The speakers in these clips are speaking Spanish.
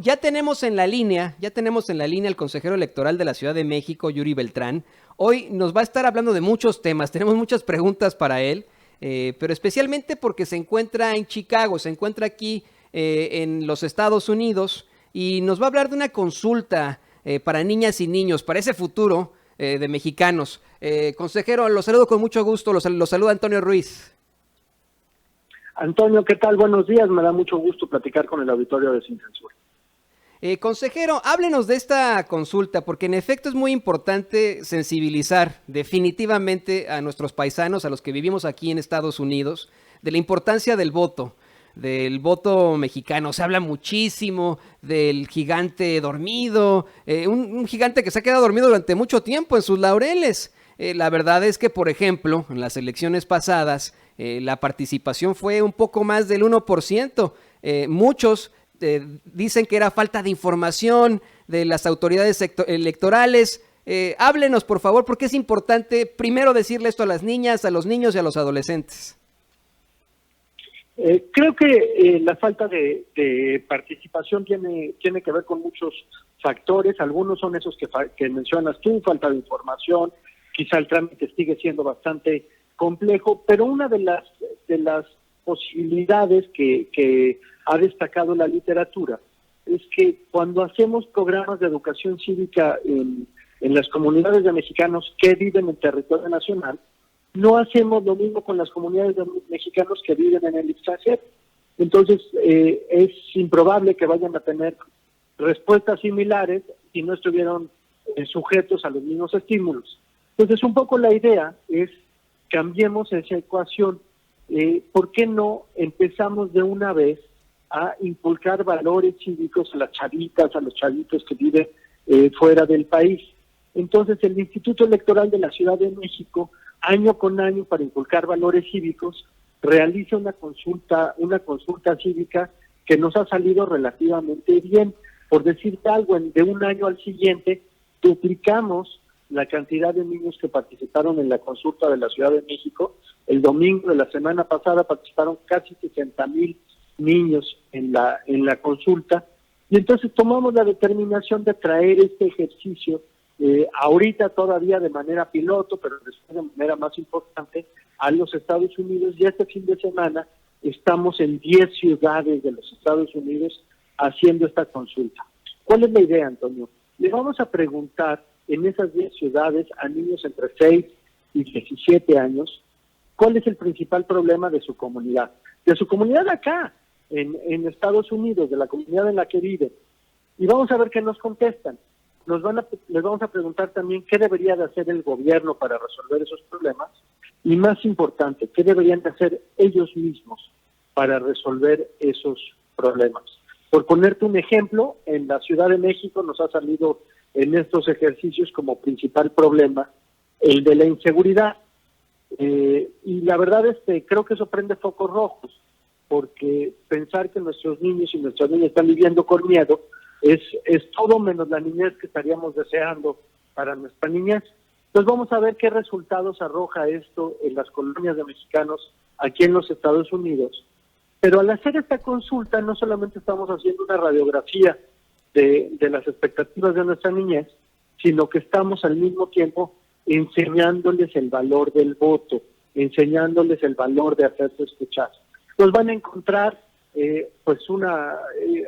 ya tenemos en la línea al consejero electoral de la Ciudad de México, Yuri Beltrán. Hoy nos va a estar hablando de muchos temas, tenemos muchas preguntas para él, pero especialmente porque se encuentra en Chicago, se encuentra aquí en los Estados Unidos y nos va a hablar de una consulta para niñas y niños, para ese futuro de mexicanos. Consejero, los saludo con mucho gusto, los saluda Antonio Ruiz. Antonio, ¿qué tal? Buenos días, me da mucho gusto platicar con el auditorio de Sin Censura. Consejero, háblenos de esta consulta, porque en efecto es muy importante sensibilizar definitivamente a nuestros paisanos, a los que vivimos aquí en Estados Unidos, de la importancia del voto mexicano. Se habla muchísimo del gigante dormido, un gigante que se ha quedado dormido durante mucho tiempo en sus laureles. La verdad es que, por ejemplo, en las elecciones pasadas, la participación fue un poco más del 1%. Muchos dicen que era falta de información de las autoridades electorales. Háblenos, por favor, porque es importante primero decirle esto a las niñas, a los niños y a los adolescentes. Creo que la falta de participación tiene que ver con muchos factores. Algunos son esos que mencionas tú, falta de información, quizá el trámite sigue siendo bastante complejo, pero una de las posibilidades que ha destacado la literatura es que cuando hacemos programas de educación cívica en las comunidades de mexicanos que viven en territorio nacional, no hacemos lo mismo con las comunidades de mexicanos que viven en el extranjero. Entonces, es improbable que vayan a tener respuestas similares si no estuvieron sujetos a los mismos estímulos. Entonces, un poco la idea es cambiemos esa ecuación. ¿Por qué no empezamos de una vez a inculcar valores cívicos a las chavitas, a los chavitos que viven fuera del país? Entonces, el Instituto Electoral de la Ciudad de México, año con año, para inculcar valores cívicos, realiza una consulta cívica que nos ha salido relativamente bien. Por decirte algo, de un año al siguiente, duplicamos la cantidad de niños que participaron en la consulta de la Ciudad de México. El domingo de la semana pasada participaron casi 60,000 niños en la consulta, y entonces tomamos la determinación de traer este ejercicio ahorita todavía de manera piloto, pero después de manera más importante, a los Estados Unidos, y este fin de semana estamos en 10 ciudades de los Estados Unidos haciendo esta consulta. ¿Cuál es la idea, Antonio? Le vamos a preguntar en esas 10 ciudades a niños entre 6 y 17 años cuál es el principal problema de su comunidad acá, en Estados Unidos, de la comunidad en la que viven. Y vamos a ver qué nos contestan. Les vamos a preguntar también qué debería de hacer el gobierno para resolver esos problemas, y más importante, qué deberían de hacer ellos mismos para resolver esos problemas. Por ponerte un ejemplo, en la Ciudad de México nos ha salido en estos ejercicios como principal problema el de la inseguridad. Y la verdad es que creo que eso prende focos rojos, porque pensar que nuestros niños y nuestras niñas están viviendo con miedo es todo menos la niñez que estaríamos deseando para nuestra niñez. Entonces vamos a ver qué resultados arroja esto en las colonias de mexicanos aquí en los Estados Unidos. Pero al hacer esta consulta no solamente estamos haciendo una radiografía de las expectativas de nuestra niñez, sino que estamos al mismo tiempo enseñándoles el valor del voto, enseñándoles el valor de hacerse escuchar. Nos van a encontrar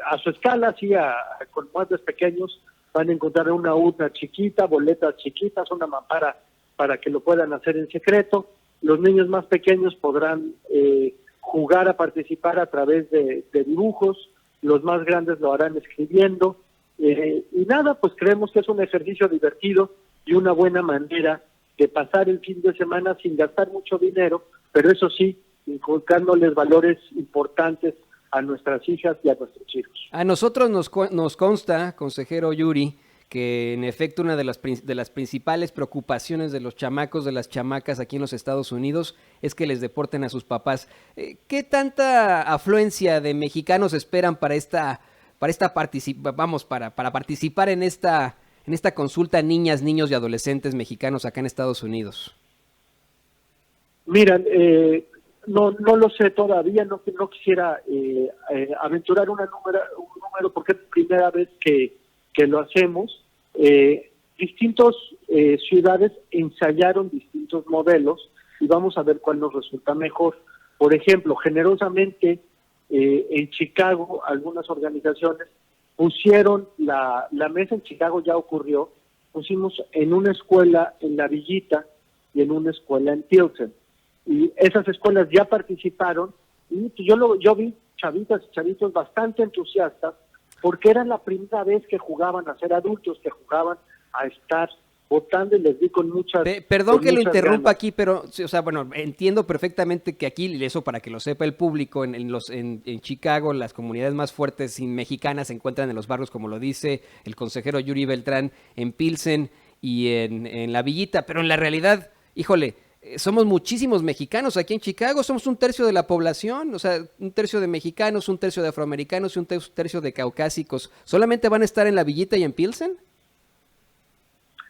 a su escala, así con más pequeños, van a encontrar una urna chiquita, boletas chiquitas, una mampara para que lo puedan hacer en secreto. Los niños más pequeños podrán jugar a participar a través de dibujos, los más grandes lo harán escribiendo, y nada, pues creemos que es un ejercicio divertido y una buena manera de pasar el fin de semana sin gastar mucho dinero, pero eso sí, inculcándoles valores importantes a nuestras hijas y a nuestros hijos. A nosotros nos consta, consejero Yuri, que en efecto una de las principales preocupaciones de los chamacos, de las chamacas aquí en los Estados Unidos, es que les deporten a sus papás. ¿Qué tanta afluencia de mexicanos esperan para participar en esta consulta, niñas, niños y adolescentes mexicanos acá en Estados Unidos? Mira, no lo sé todavía, no quisiera aventurar un número porque es la primera vez que lo hacemos. Distintas ciudades ensayaron distintos modelos y vamos a ver cuál nos resulta mejor. Por ejemplo, generosamente en Chicago algunas organizaciones pusieron la mesa. En Chicago ya ocurrió, pusimos en una escuela en La Villita y en una escuela en Pilsen. Y esas escuelas ya participaron y yo vi chavitas y chavitos bastante entusiastas porque era la primera vez que jugaban a ser adultos, que jugaban a estar votando, y les di con muchas Perdón que lo interrumpa ganas. aquí, pero, o sea, bueno, entiendo perfectamente que aquí, y eso para que lo sepa el público, en Chicago las comunidades más fuertes y mexicanas se encuentran en los barrios, como lo dice el consejero Yuri Beltrán, en Pilsen y en La Villita, pero en la realidad, híjole, somos muchísimos mexicanos aquí en Chicago, somos un tercio de la población, o sea, un tercio de mexicanos, un tercio de afroamericanos y un tercio de caucásicos. ¿Solamente van a estar en La Villita y en Pilsen?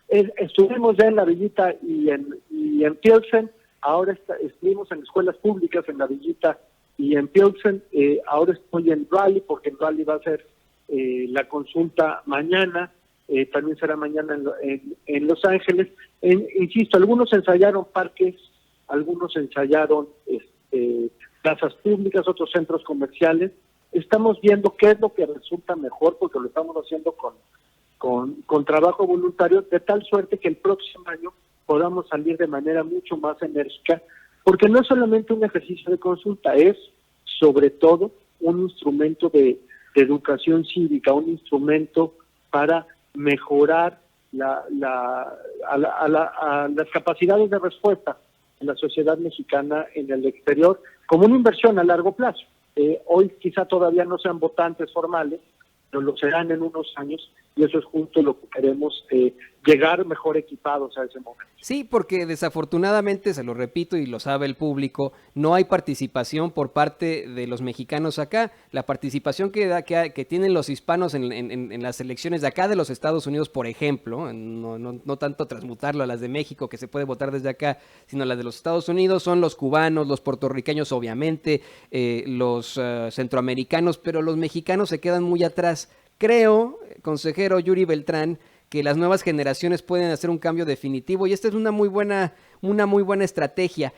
Estuvimos ya en La Villita y en Pilsen. Ahora estuvimos en escuelas públicas en La Villita y en Pilsen. Ahora estoy en Raleigh, porque en Raleigh va a ser la consulta mañana. También será mañana en Los Ángeles. Insisto, algunos ensayaron parques, algunos ensayaron plazas públicas, otros centros comerciales. Estamos viendo qué es lo que resulta mejor, porque lo estamos haciendo con trabajo voluntario, de tal suerte que el próximo año podamos salir de manera mucho más enérgica, porque no es solamente un ejercicio de consulta, es sobre todo un instrumento de educación cívica, un instrumento para mejorar las capacidades de respuesta en la sociedad mexicana en el exterior, como una inversión a largo plazo. Hoy quizá todavía no sean votantes formales, pero lo serán en unos años, y eso es justo lo que queremos, llegar mejor equipados a ese momento. Sí, porque desafortunadamente, se lo repito y lo sabe el público, no hay participación por parte de los mexicanos acá. La participación que tienen los hispanos en las elecciones de acá de los Estados Unidos, por ejemplo, no tanto transmutarlo a las de México, que se puede votar desde acá, sino las de los Estados Unidos, son los cubanos, los puertorriqueños, obviamente, los centroamericanos, pero los mexicanos se quedan muy atrás. Creo, consejero Yuri Beltrán, que las nuevas generaciones pueden hacer un cambio definitivo, y esta es una muy buena estrategia.